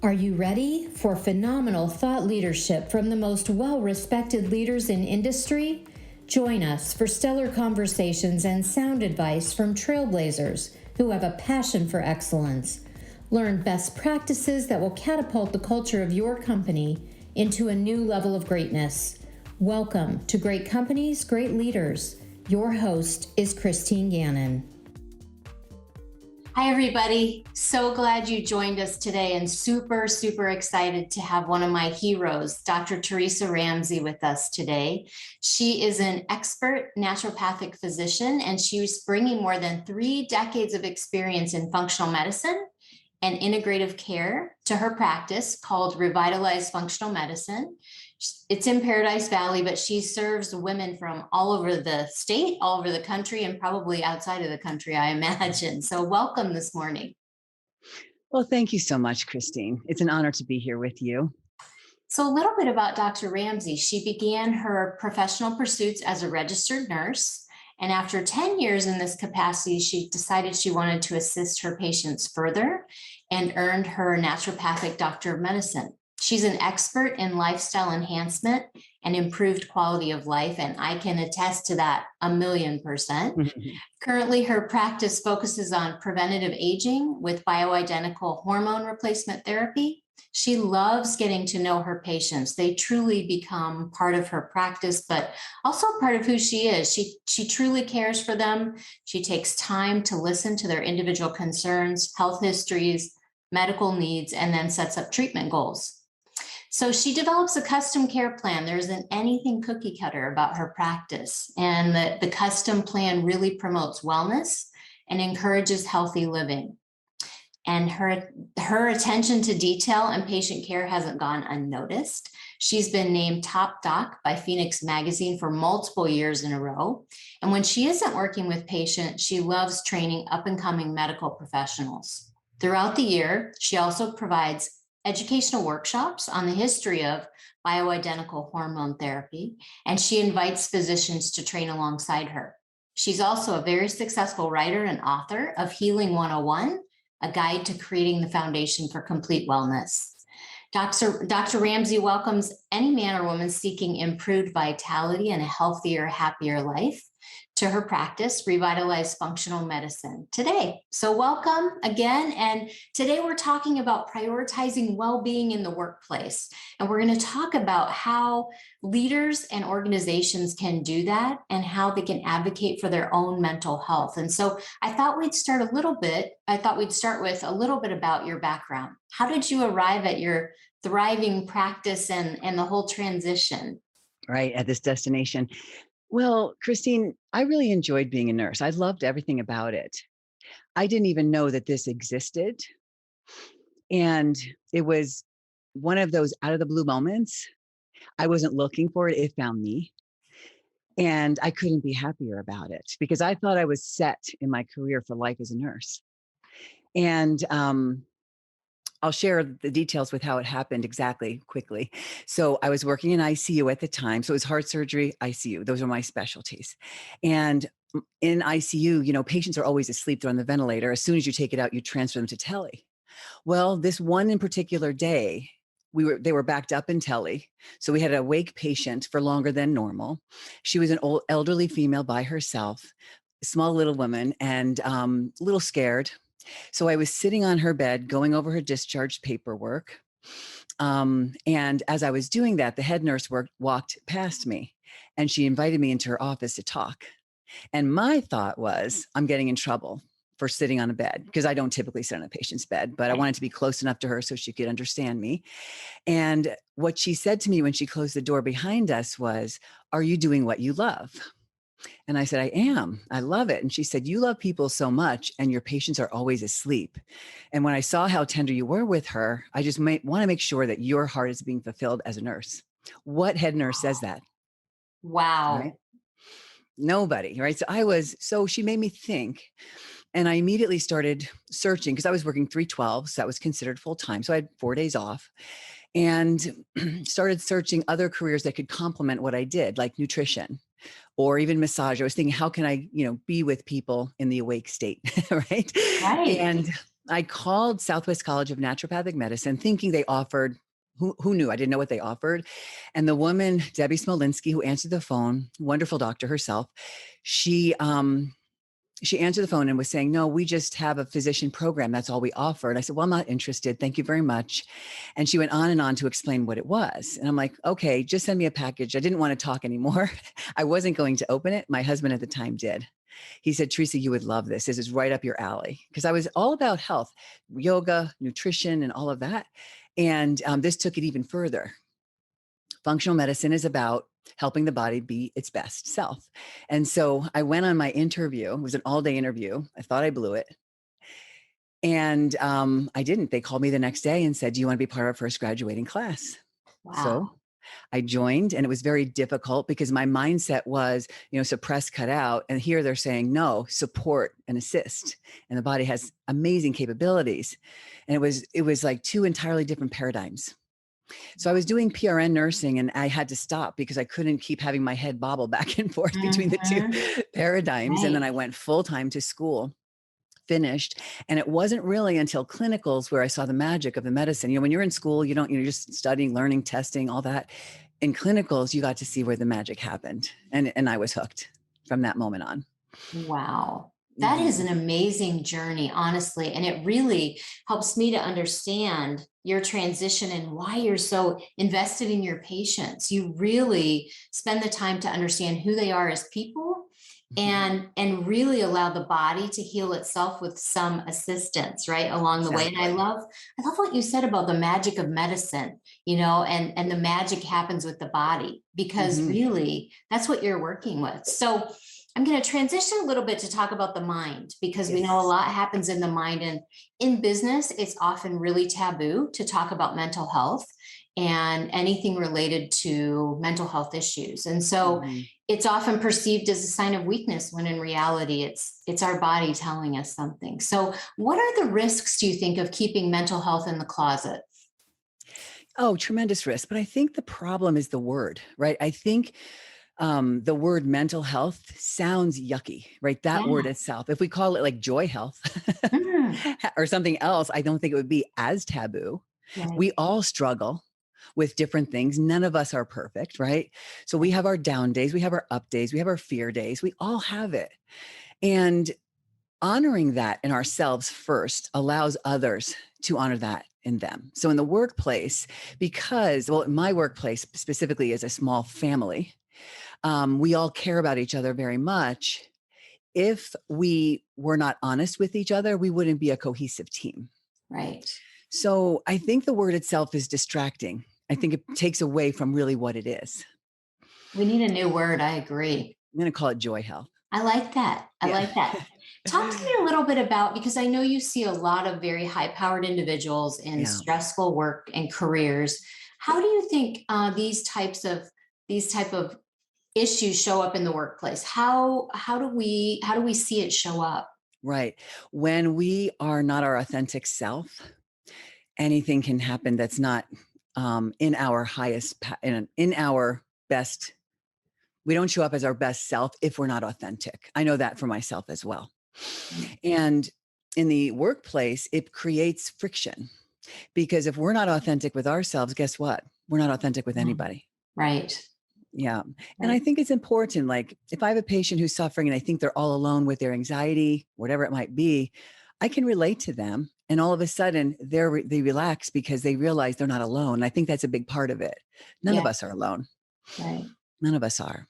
Are you ready for phenomenal thought leadership from the most well-respected leaders in industry? Join us for stellar conversations and sound advice from trailblazers who have a passion for excellence. Learn best practices that will catapult the culture of your company into a new level of greatness. Welcome to Great Companies, Great Leaders. Your host is Christine Gannon. Hi, everybody. So glad you joined us today and super excited to have one of my heroes, Dr. Teresa Ramsey, with us today. She is an expert naturopathic physician, and she's bringing more than 3 decades of experience in functional medicine and integrative care to her practice called Revitalize Functional Medicine. It's in Paradise Valley, but she serves women from all over the state, all over the country, and probably outside of the country, I imagine. So welcome this morning. Well, thank you so much, Christine. It's an honor to be here with you. So a little bit about Dr. Ramsey. She began her professional pursuits as a registered nurse. And after 10 years in this capacity, she decided she wanted to assist her patients further and earned her Naturopathic Doctor of Medicine. She's an expert in lifestyle enhancement and improved quality of life, and I can attest to that 1,000,000%. Currently, her practice focuses on preventative aging with bioidentical hormone replacement therapy. She loves getting to know her patients. They truly become part of her practice, but also part of who she is. She truly cares for them. She takes time to listen to their individual concerns, health histories, medical needs, and then sets up treatment goals. So she develops a custom care plan. There isn't anything cookie cutter about her practice. And the custom plan really promotes wellness and encourages healthy living. And her attention to detail and patient care hasn't gone unnoticed. She's been named top doc by Phoenix Magazine for multiple years in a row. And when she isn't working with patients, she loves training up and coming medical professionals. Throughout the year, she also provides educational workshops on the history of bioidentical hormone therapy, and she invites physicians to train alongside her. She's also a very successful writer and author of Healing 101, a guide to creating the foundation for complete wellness. Dr. Ramsey welcomes any man or woman seeking improved vitality and a healthier, happier life to her practice, Revitalize Functional Medicine, today. So welcome again. And today we're talking about prioritizing well-being in the workplace. And we're going to talk about how leaders and organizations can do that and how they can advocate for their own mental health. And so I thought we'd start with a little bit about your background. How did you arrive at your thriving practice and the whole transition? Right, at this destination. Well, Christine, I really enjoyed being a nurse. I loved everything about it. I didn't even know that this existed. And it was one of those out of the blue moments. I wasn't looking for it. It found me. And I couldn't be happier about it because I thought I was set in my career for life as a nurse. And I'll share the details with how it happened exactly quickly. So I was working in ICU at the time. So it was heart surgery, ICU. Those are my specialties. And in ICU, patients are always asleep. They're on the ventilator. As soon as you take it out, you transfer them to tele. Well, this one in particular day, they were backed up in tele. So we had an awake patient for longer than normal. She was an old elderly female by herself, a small little woman, and a little scared. So I was sitting on her bed, going over her discharge paperwork. And as I was doing that, the head nurse walked past me and she invited me into her office to talk. And my thought was, I'm getting in trouble for sitting on a bed because I don't typically sit on a patient's bed, but I wanted to be close enough to her so she could understand me. And what she said to me when she closed the door behind us was, "Are you doing what you love?" And I said, "I am. I love it." And she said, "You love people so much and your patients are always asleep." And when I saw how tender you were with her, I just want to make sure that your heart is being fulfilled as a nurse. What head nurse says that? Wow. Right? Nobody, right? So she made me think. And I immediately started searching because I was working 312, so that was considered full time. So I had 4 days off and started searching other careers that could complement what I did, like nutrition or even massage. I was thinking, how can I, be with people in the awake state, right? Right. And I called Southwest College of Naturopathic Medicine thinking they offered, who knew? I didn't know what they offered. And the woman, Debbie Smolinski, who answered the phone, wonderful doctor herself, she, she answered the phone and was saying, no, we just have a physician program. That's all we offer. And I said, well, I'm not interested. Thank you very much. And she went on and on to explain what it was. And I'm like, okay, just send me a package. I didn't want to talk anymore. I wasn't going to open it. My husband at the time did. He said, Teresa, you would love this. This is right up your alley. Because I was all about health, yoga, nutrition, and all of that. And this took it even further. Functional medicine is about helping the body be its best self. And so I went on my interview. It was an all-day interview. I thought I blew it. And I didn't. They called me the next day and said, do you want to be part of our first graduating class? Wow. So I joined, and it was very difficult because my mindset was, suppress, cut out. And here they're saying, no, support and assist. And the body has amazing capabilities. And it was like two entirely different paradigms. So I was doing PRN nursing, and I had to stop because I couldn't keep having my head bobble back and forth between the two paradigms. Right. And then I went full-time to school, finished. And it wasn't really until clinicals where I saw the magic of the medicine. When you're in school, you're just studying, learning, testing, all that. In clinicals, you got to see where the magic happened. And I was hooked from that moment on. Wow. That is an amazing journey, honestly. And it really helps me to understand your transition and why you're so invested in your patients. You really spend the time to understand who they are as people and really allow the body to heal itself with some assistance, right, along the way. And I love what you said about the magic of medicine, and the magic happens with the body, because really that's what you're working with. So I'm going to transition a little bit to talk about the mind, because we know a lot happens in the mind, and in business, it's often really taboo to talk about mental health and anything related to mental health issues. And so it's often perceived as a sign of weakness, when in reality, it's our body telling us something. So what are the risks, do you think, of keeping mental health in the closet? Oh, tremendous risk. But I think the problem is the word, right? I think the word mental health sounds yucky, right? That word itself. If we call it like joy health or something else, I don't think it would be as taboo. Right. We all struggle with different things. None of us are perfect, right? So we have our down days, we have our up days, we have our fear days. We all have it. And honoring that in ourselves first allows others to honor that in them. So in the workplace, my workplace specifically is a small family. We all care about each other very much. If we were not honest with each other, we wouldn't be a cohesive team. Right. So I think the word itself is distracting. I think it takes away from really what it is. We need a new word. I agree. I'm going to call it joy health. I like that. I like that. Talk to me a little bit about, because I know you see a lot of very high-powered individuals in stressful work and careers. How do you think these type of issues show up in the workplace? How do we see it show up? Right. When we are not our authentic self, anything can happen that's not in our highest, in our best. We don't show up as our best self if we're not authentic. I know that for myself as well. And in the workplace, it creates friction, because if we're not authentic with ourselves, guess what? We're not authentic with anybody. Right. Yeah. And I think it's important, like if I have a patient who's suffering and I think they're all alone with their anxiety, whatever it might be, I can relate to them. And all of a sudden they relax because they realize they're not alone. I think that's a big part of it. None of us are alone. Right. None of us are.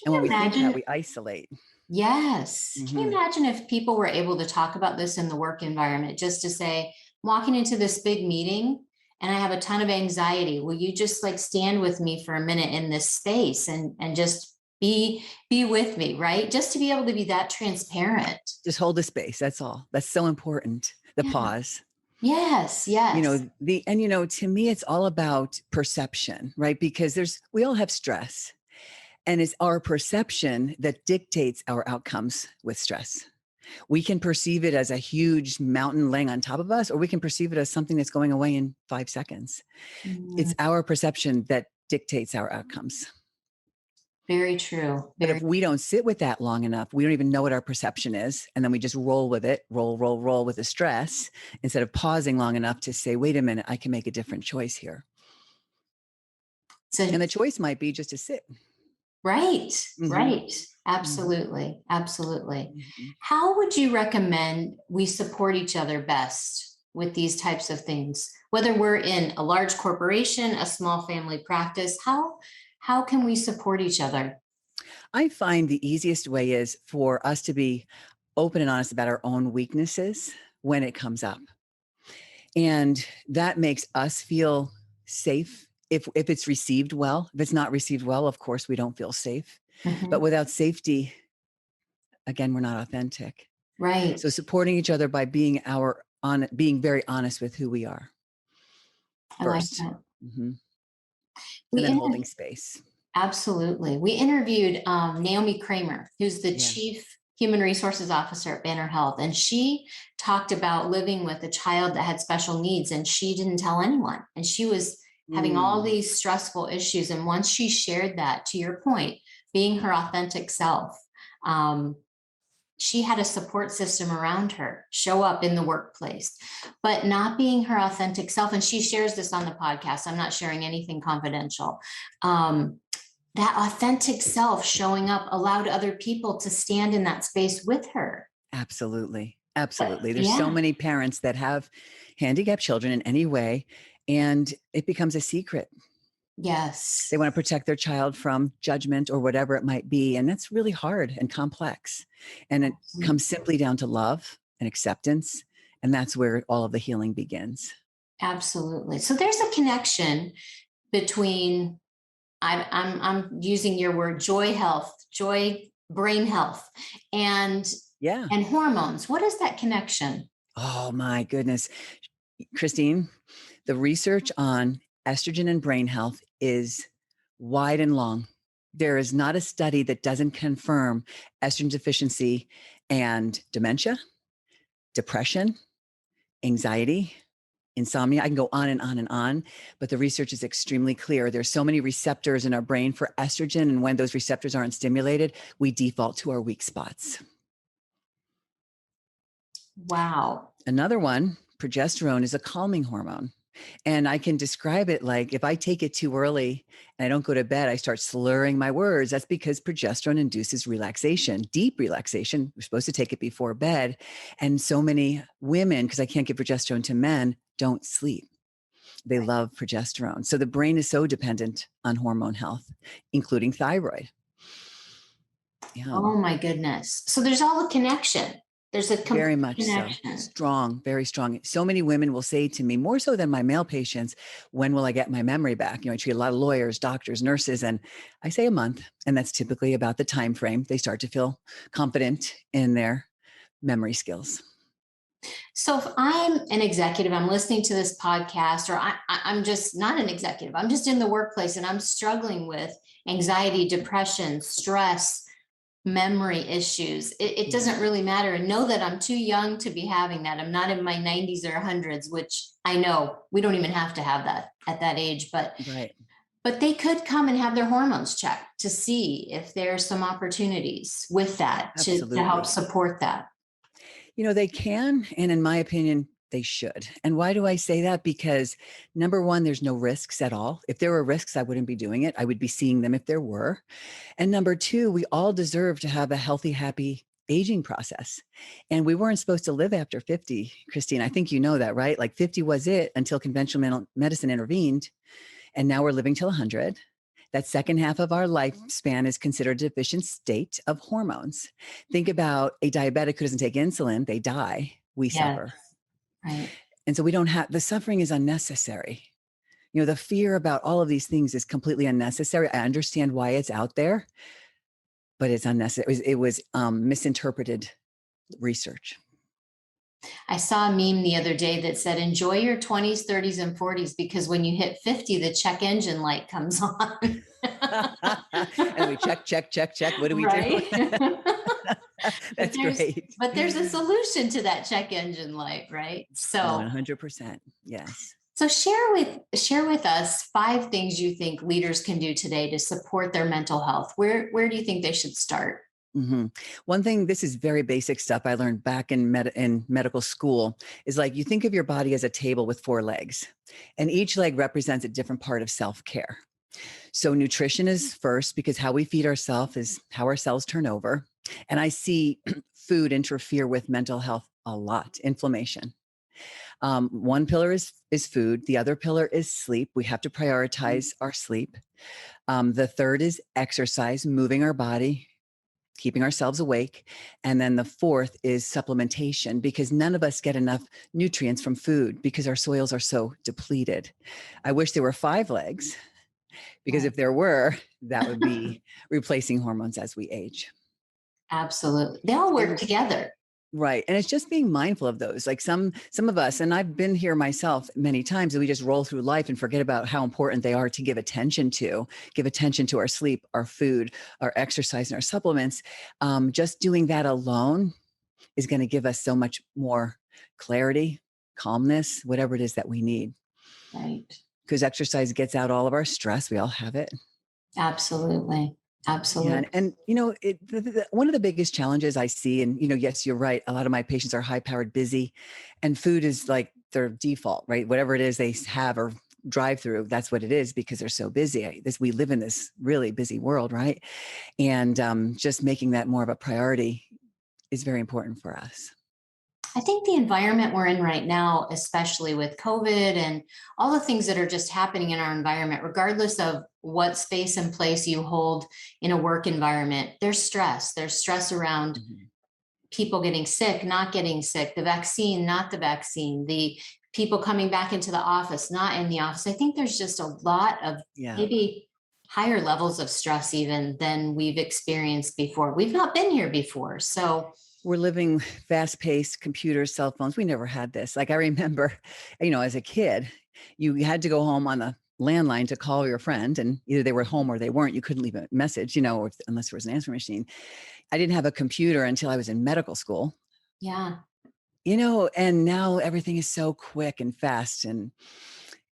And when we think that, we isolate. Yes. Can you imagine if people were able to talk about this in the work environment, just to say, walking into this big meeting and I have a ton of anxiety. Will you just like stand with me for a minute in this space and just be with me, right? Just to be able to be that transparent. Just hold the space. That's all. That's so important. The pause. Yes. Yes. To me, it's all about perception, right? Because we all have stress. And it's our perception that dictates our outcomes with stress. We can perceive it as a huge mountain laying on top of us, or we can perceive it as something that's going away in 5 seconds. It's our perception that dictates our outcomes. Very true. But Very, if we don't sit with that long enough, we don't even know what our perception is. And then we just roll with it, roll with the stress instead of pausing long enough to say, wait a minute, I can make a different choice here. so And the choice might be just to sit. right, Mhm. right. Absolutely. Absolutely. Mhm. How would you recommend we support each other best with these types of things? Whether we're in a large corporation, a small family practice, how can we support each other? I find the easiest way is for us to be open and honest about our own weaknesses when it comes up. And that makes us feel safe if it's received well. If it's not received well, of course, we don't feel safe. But Mhm. without safety, again, we're not authentic. Right. So supporting each other by being very honest with who we are I like first. that. Mhm. And We then inter- holding space. Absolutely. We interviewed Naomi Kramer, who's the Yeah. chief human resources officer at Banner Health, and she talked about living with a child that had special needs, and she didn't tell anyone. And she was having all Mm. these stressful issues. And once she shared that, to your point, being her authentic self, um, she had a support system around her show up in the workplace, but not being her authentic self. And she shares this on the podcast. I'm not sharing anything confidential. Um, that authentic self showing up allowed other people to stand in that space with her. Absolutely. But Absolutely. There's so yeah, many parents that have handicapped children in any way, and it becomes a secret. yes, They want to protect their child from judgment or whatever it might be. And that's really hard and complex. And it comes simply down to love and acceptance. And that's where all of the healing begins. absolutely. So there's a connection between I'm using your word joy health, joy brain health, and Yeah. and hormones. What is that connection? Oh my goodness. Christine, the research on estrogen and brain health is wide and long. There is not a study that doesn't confirm estrogen deficiency and dementia, depression, anxiety, insomnia. I can go on and on and on, but the research is extremely clear. There's so many receptors in our brain for estrogen, and when those receptors aren't stimulated, we default to our weak spots. Wow. Another one, progesterone, is a calming hormone. And I can describe it like if I take it too early and I don't go to bed, I start slurring my words. That's because progesterone induces relaxation, deep relaxation. We're supposed to take it before bed. And so many women, because I can't give progesterone to men, don't sleep. They love progesterone. So the brain is so dependent on hormone health, including thyroid. Yeah. Oh my goodness. So there's all a connection. There's a Very complete much so. connection. Strong, very strong. So many women will say to me, more so than my male patients, when will I get my memory back? I treat a lot of lawyers, doctors, nurses, and I say a month. And that's typically about the time frame they start to feel confident in their memory skills. So if I'm an executive, I'm listening to this podcast, or I'm just not an executive, I'm just in the workplace and I'm struggling with anxiety, depression, stress, memory issues. It doesn't really matter. And know that I'm too young to be having that. I'm not in my 90s or 100s, which I know we don't even have to have that at that age, Right. but they could come and have their hormones checked to see if there's some opportunities with that to help Absolutely. support that. They can, and in my opinion, they should. And why do I say that? Because number one, there's no risks at all. If there were risks, I wouldn't be doing it. I would be seeing them if there were. And number two, we all deserve to have a healthy, happy aging process. And we weren't supposed to live after 50, Christine. I think you know that, right? Like 50 was it until conventional medicine intervened. And now we're living till 100. That second half of our lifespan is considered a deficient state of hormones. Think about a diabetic who doesn't take insulin, they die, we Yes, suffer. right. And so we don't have, the suffering is unnecessary. The fear about all of these things is completely unnecessary. I understand why it's out there, but it's unnecessary. It was misinterpreted research. I saw a meme the other day that said, enjoy your 20s, 30s, and 40s, because when you hit 50, the check engine light comes on. And we check, check, check, check. What do we do? Right? That's great. But there's a solution to that check engine light, right? So 100%. Yes. So share with us 5 things you think leaders can do today to support their mental health. Where do you think they should start? hmm One thing, this is very basic stuff I learned back in medical school, is like you think of your body as a table with 4 legs, and each leg represents a different part of self-care. So nutrition is first because how we feed ourselves is how our cells turn over. And I see food interfere with mental health a lot. Inflammation. One pillar is food. The other pillar is sleep. We have to prioritize our sleep. The third is exercise, moving our body, keeping ourselves awake. And then the fourth is supplementation, because none of us get enough nutrients from food because our soils are so depleted. I wish there were 5 legs, because if there were, that would be replacing hormones as we age. Absolutely. They all work together. Right. And it's just being mindful of those. Like some of us, and I've been here myself many times, and we just roll through life and forget about how important they are to give attention to our sleep, our food, our exercise, and our supplements. Just doing that alone is going to give us so much more clarity, calmness, whatever it is that we need. Right. Because exercise gets out all of our stress. We all have it. Absolutely. Yeah, Absolutely. and one of the biggest challenges I see, and yes, you're right. A lot of my patients are high-powered, busy, and food is like their default, right? Whatever it is they have or drive through, that's what it is because they're so busy. We live in this really busy world, right? And just making that more of a priority is very important for us. I think the environment we're in right now, especially with COVID and all the things that are just happening in our environment, regardless of what space and place you hold in a work environment, there's stress. There's stress around Mhm. people getting sick, not getting sick, the vaccine, not the vaccine, the people coming back into the office, not in the office. I think there's just a lot of Yeah. maybe higher levels of stress even than we've experienced before. We've not been here before. So We're living fast-paced computers, cell phones. We never had this. Like I remember, as a kid, you had to go home on the landline to call your friend, and either they were home or they weren't. You couldn't leave a message, unless there was an answering machine. I didn't have a computer until I was in medical school, yeah. and now everything is so quick and fast, and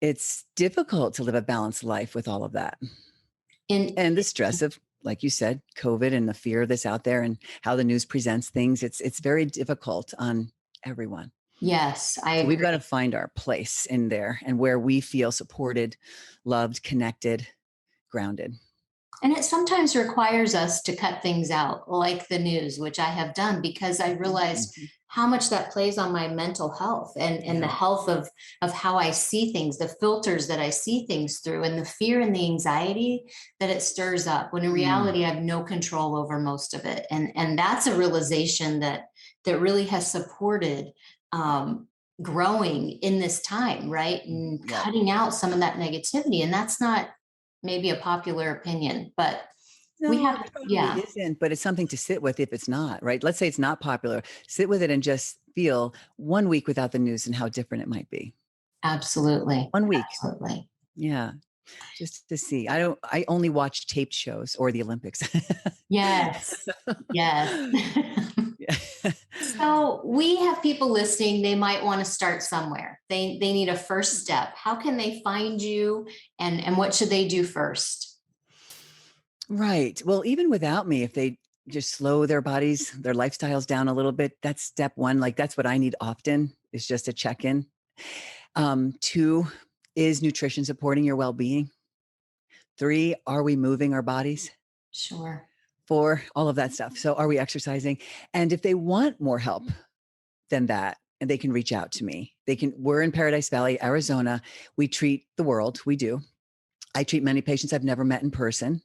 it's difficult to live a balanced life with all of that. And And the stress of, like you said, COVID and the fear that's out there and how the news presents things, it's very difficult on everyone. yes, I So we've got to agree. find our place in there and where we feel supported, loved, connected, grounded. And it sometimes requires us to cut things out, like the news, which I have done because I realized Mhm. how much that plays on my mental health and the Yeah. health of how I see things, the filters that I see things through, and the fear and the anxiety that it stirs up. When in Mm. reality, I have no control over most of it, and that's a realization that really has supported um, growing in this time, right, and Yep. cutting out some of that negativity. And that's not maybe a popular opinion, but we No, have, it probably yeah, isn't, but it's something to sit with if it's not, right? Let's say it's not popular. Sit with it and just feel 1 week without the news and how different it might be. absolutely. 1 week. Absolutely. Yeah. Just to see. I only watch taped shows or the Olympics. Yes. Yes. Yeah. So we have people listening, they might want to start somewhere. They need a first step. How can they find you and what should they do first? Right. Well, even without me, if they just slow their bodies, their lifestyles down a little bit, that's step one. Like that's what I need often is just a check in. Two is nutrition supporting your well being. Three, are we moving our bodies? Sure. Four, all of that stuff. So, are we exercising? And if they want more help than that, and they can reach out to me. We're in Paradise Valley, Arizona. We treat the world. We do. I treat many patients I've never met in person.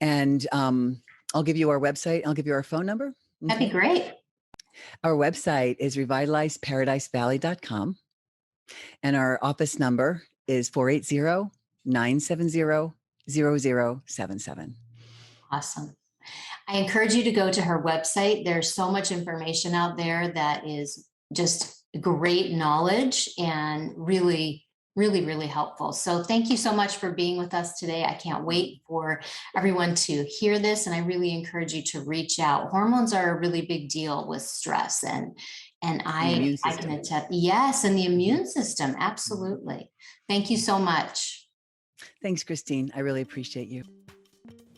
And I'll give you our website. I'll give you our phone number. That'd be Okay. great. Our website is revitalizeparadisevalley.com. And our office number is 480-970-0077. Awesome. I encourage you to go to her website. There's so much information out there that is just great knowledge and really, really, really helpful. So thank you so much for being with us today. I can't wait for everyone to hear this. And I really encourage you to reach out. Hormones are a really big deal with stress And The immune I can system. attest, yes, and the immune system, absolutely. Thank you so much. Thanks, Christine. I really appreciate you.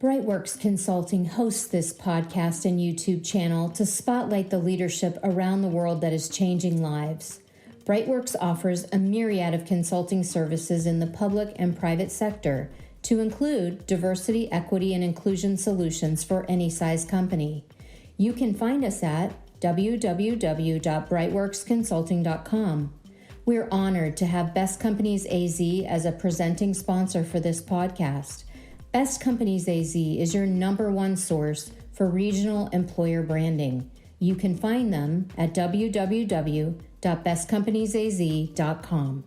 Brightworks Consulting hosts this podcast and YouTube channel to spotlight the leadership around the world that is changing lives. Brightworks offers a myriad of consulting services in the public and private sector, to include diversity, equity, and inclusion solutions for any size company. You can find us at www.brightworksconsulting.com. We're honored to have Best Companies AZ as a presenting sponsor for this podcast. Best Companies AZ is your #1 source for regional employer branding. You can find them at www.bestcompaniesaz.com.